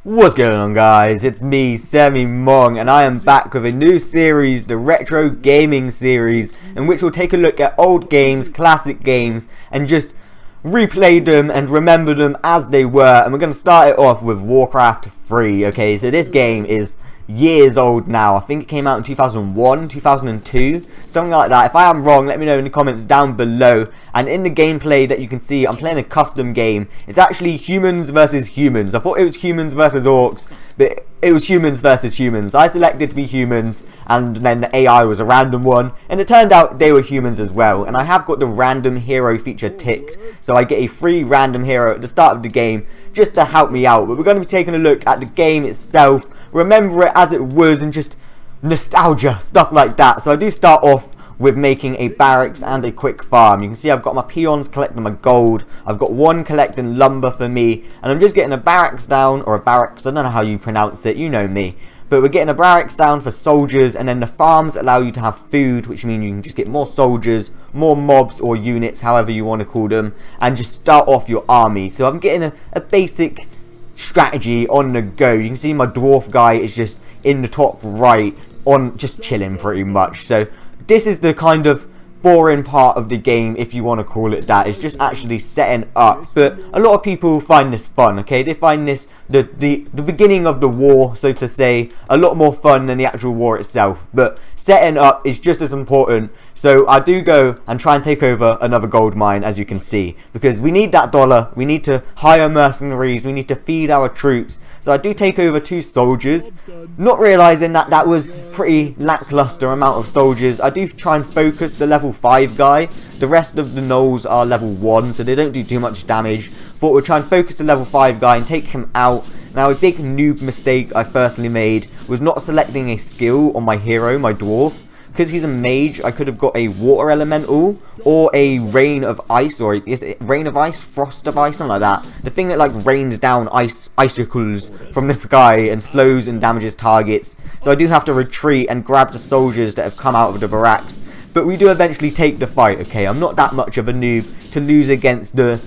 What's going on, guys? It's me, Semimong, and I am back with a new series, the Retro Gaming series, in which we'll take a look at old games, classic games, and just replay them and remember them as they were. And we're going to start it off with Warcraft 3, okay? So this game is years old now. I think it came out in 2001, 2002, something like that. If I am wrong, let me know in the comments down below. And in the gameplay that you can see, I'm playing a custom game. It's actually humans versus humans. I thought it was humans versus orcs, but it was humans versus humans. I selected to be humans, and then the AI was a random one, and it turned out they were humans as well. And I have got the random hero feature ticked, so I get a free random hero at the start of the game just to help me out. But we're going to be taking a look at the game itself, remember it as it was, and just nostalgia, stuff like that. So I do start off with making a barracks and a quick farm. You can see I've got my peons collecting my gold, I've got one collecting lumber for me, and I'm just getting a barracks down, or a barracks, I don't know how you pronounce it, you know me. But we're getting a barracks down for soldiers, and then the farms allow you to have food, which means you can just get more soldiers, more mobs or units, however you want to call them, and just start off your army. So I'm getting a basic strategy on the go. You can see my dwarf guy is just in the top right, on just chilling pretty much. So this is the kind of boring part of the game, if you want to call it that. It's just actually setting up, but a lot of people find this fun, okay? They find this the beginning of the war, so to say, a lot more fun than the actual war itself. But setting up is just as important. So I do go and try and take over another gold mine, as you can see, because we need that dollar, we need to hire mercenaries, we need to feed our troops. So I do take over 2 soldiers, not realizing that that was pretty lackluster amount of soldiers. I do try and focus the level 5 guy. The rest of the gnolls are level 1, so they don't do too much damage. Thought we'd try and focus the level 5 guy and take him out. Now, a big noob mistake I firstly made was not selecting a skill on my hero, my dwarf. Because he's a mage, I could have got a water elemental or a rain of ice, or is it rain of ice, frost of ice, something like that. The thing that like rains down icicles from the sky and slows and damages targets. So I do have to retreat and grab the soldiers that have come out of the barracks. But we do eventually take the fight, okay? I'm not that much of a noob to lose against the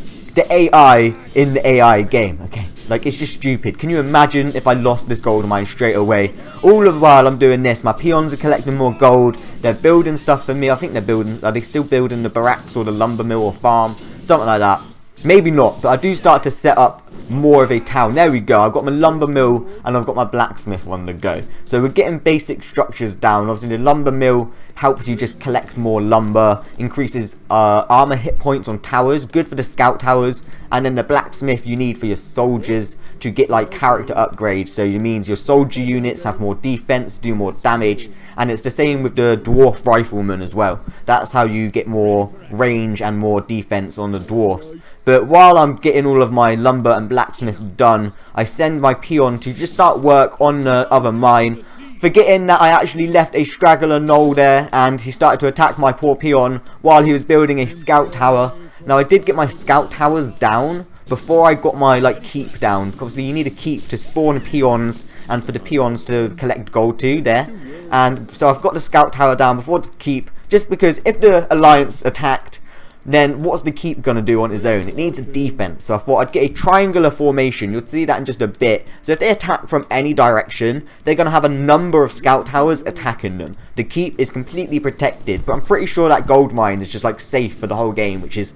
AI in the AI game, okay? Like, it's just stupid. Can you imagine if I lost this gold mine straight away? All the while I'm doing this, my peons are collecting more gold. They're building stuff for me. I think they're building, are they still building the barracks or the lumber mill or farm? Something like that. Maybe not, but I do start to set up more of a town. There we go. I've got my lumber mill and I've got my blacksmith on the go. So we're getting basic structures down. Obviously the lumber mill helps you just collect more lumber, increases armor hit points on towers, good for the scout towers. And then the blacksmith you need for your soldiers to get like character upgrades. So it means your soldier units have more defense, do more damage. And it's the same with the dwarf rifleman as well. That's how you get more range and more defense on the dwarfs. But while I'm getting all of my lumber and blacksmith done, I send my peon to just start work on the other mine, forgetting that I actually left a straggler gnoll there, and he started to attack my poor peon while he was building a scout tower. Now I did get my scout towers down before I got my like keep down. Obviously you need a keep to spawn peons and for the peons to collect gold too there. And so I've got the scout tower down before the keep, just because if the alliance attacked, then what's the keep going to do on its own? It needs a defense. So I thought I'd get a triangular formation. You'll see that in just a bit. So if they attack from any direction, they're going to have a number of scout towers attacking them. The keep is completely protected, but I'm pretty sure that gold mine is just like safe for the whole game, which is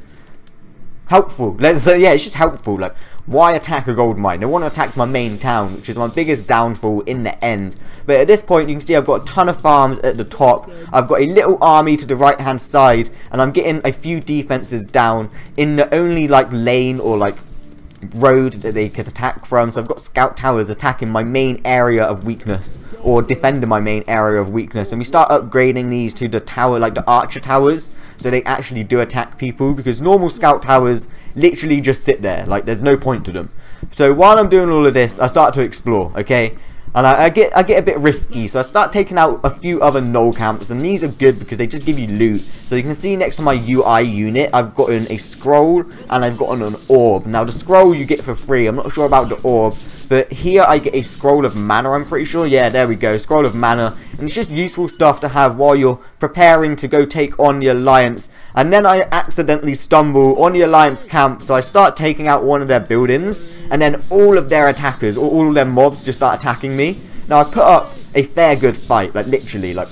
helpful. Yeah, it's just helpful. Like, why attack a gold mine? They want to attack my main town, which is my biggest downfall in the end. But at this point, you can see I've got a ton of farms at the top. I've got a little army to the right hand side, and I'm getting a few defenses down in the only like lane or like road that they could attack from. So I've got scout towers attacking my main area of weakness, or defending my main area of weakness. And we start upgrading these to the tower, like the archer towers, so they actually do attack people, because normal scout towers literally just sit there, like there's no point to them. So while I'm doing all of this, I start to explore, okay? And I get a bit risky, so I start taking out a few other gnoll camps, and these are good because they just give you loot. So you can see next to my UI unit, I've gotten a scroll and I've gotten an orb. Now the scroll you get for free. I'm not sure about the orb, But here I get a scroll of mana, I'm pretty sure. Yeah, there we go, scroll of mana. And it's just useful stuff to have while you're preparing to go take on the Alliance. And then I accidentally stumble on the Alliance camp, so I start taking out one of their buildings. And then all of their attackers, or all of their mobs just start attacking me. Now I put up a fair good fight, like literally, like...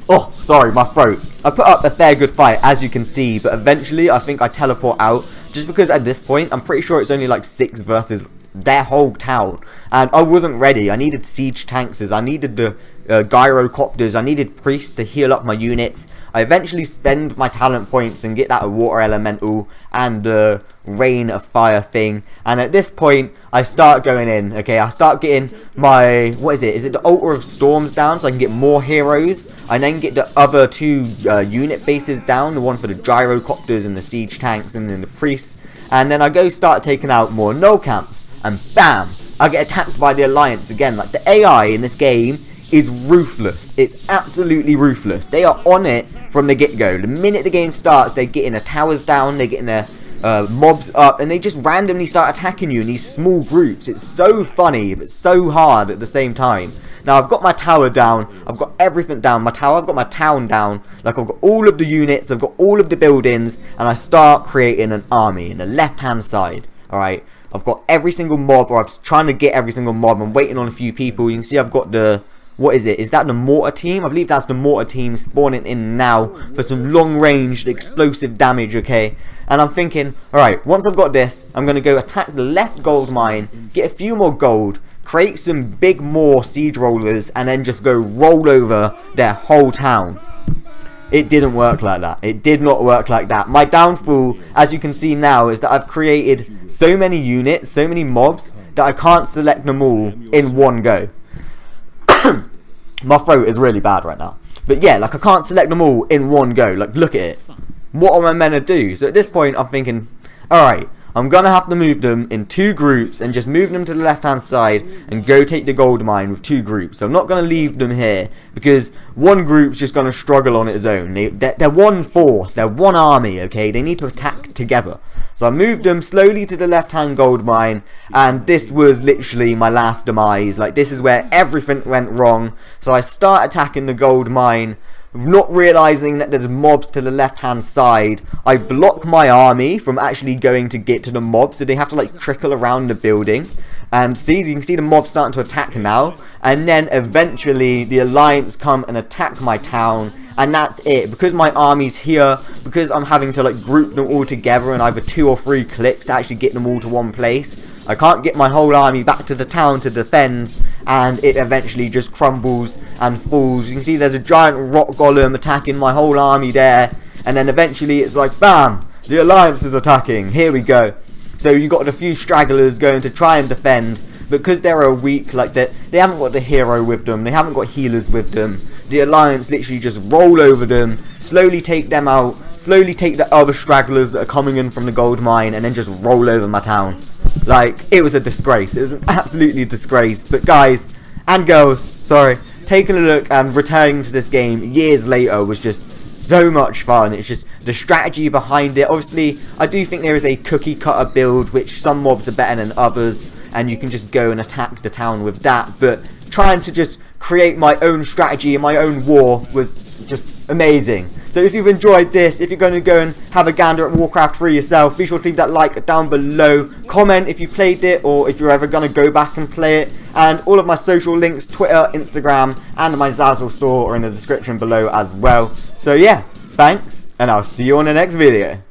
oh, sorry, my throat. I put up a fair good fight, as you can see, but eventually I think I teleport out. Just because at this point, I'm pretty sure it's only like 6 versus their whole town. And I wasn't ready. I needed siege tanks, I needed the gyrocopters, I needed priests to heal up my units. I eventually spend my talent points and get that water elemental and the rain of fire thing. And at this point, I start going in, okay? I start getting my, what is it? Is it the Altar of Storms down so I can get more heroes? I then get the other 2 unit bases down, the one for the gyrocopters and the siege tanks and then the priests. And then I go start taking out more null camps. And bam! I get attacked by the Alliance again. Like, the AI in this game is ruthless. It's absolutely ruthless. They are on it from the get-go. The minute the game starts, they're getting their towers down, they're getting their mobs up, and they just randomly start attacking you in these small groups. It's so funny, but so hard at the same time. Now, I've got my tower down, I've got everything down, my tower, I've got my town down, like I've got all of the units, I've got all of the buildings, and I start creating an army in the left-hand side, alright? I've got every single mob, or I'm trying to get every single mob, I'm waiting on a few people. You can see I've got the... what is it? Is that the mortar team? I believe that's the mortar team spawning in now for some long-range explosive damage, okay? And I'm thinking, alright, once I've got this, I'm going to go attack the left gold mine, get a few more gold, create some big more siege rollers, and then just go roll over their whole town. It didn't work like that. It did not work like that. My downfall, as you can see now, is that I've created so many units, so many mobs, that I can't select them all in one go. My throat is really bad right now. But yeah, like I can't select them all in one go. Like, look at it. What am I meant to do? So at this point, I'm thinking, alright, I'm going to have to move them in 2 groups and just move them to the left-hand side and go take the gold mine with 2 groups. So I'm not going to leave them here because one group's just going to struggle on its own. They're one force. They're one army, okay? They need to attack together. So I moved them slowly to the left-hand gold mine, and this was literally my last demise. Like, this is where everything went wrong. So I start attacking the gold mine, not realizing that there's mobs to the left-hand side. I block my army from actually going to get to the mobs, so they have to like trickle around the building. And see, you can see the mobs starting to attack now. And then eventually the Alliance come and attack my town. And that's it. Because my army's here, because I'm having to like group them all together in either 2 or 3 clicks to actually get them all to one place, I can't get my whole army back to the town to defend, and it eventually just crumbles and falls. You can see there's a giant rock golem attacking my whole army there, and then eventually it's like, bam, the Alliance is attacking, here we go. So you got a few stragglers going to try and defend, because they're weak, like they haven't got the hero with them, they haven't got healers with them. The Alliance literally just roll over them, slowly take them out, slowly take the other stragglers that are coming in from the gold mine, and then just roll over my town. Like, it was a disgrace. It was an absolute disgrace. But guys, and girls, sorry, taking a look and returning to this game years later was just so much fun. It's just the strategy behind it. Obviously, I do think there is a cookie cutter build, which some mobs are better than others, and you can just go and attack the town with that. But trying to just create my own strategy and my own war was just amazing. So if you've enjoyed this, if you're going to go and have a gander at Warcraft 3 yourself, be sure to leave that like down below. Comment if you played it or if you're ever going to go back and play it. And all of my social links, Twitter, Instagram, and my Zazzle store are in the description below as well. So yeah, thanks, and I'll see you on the next video.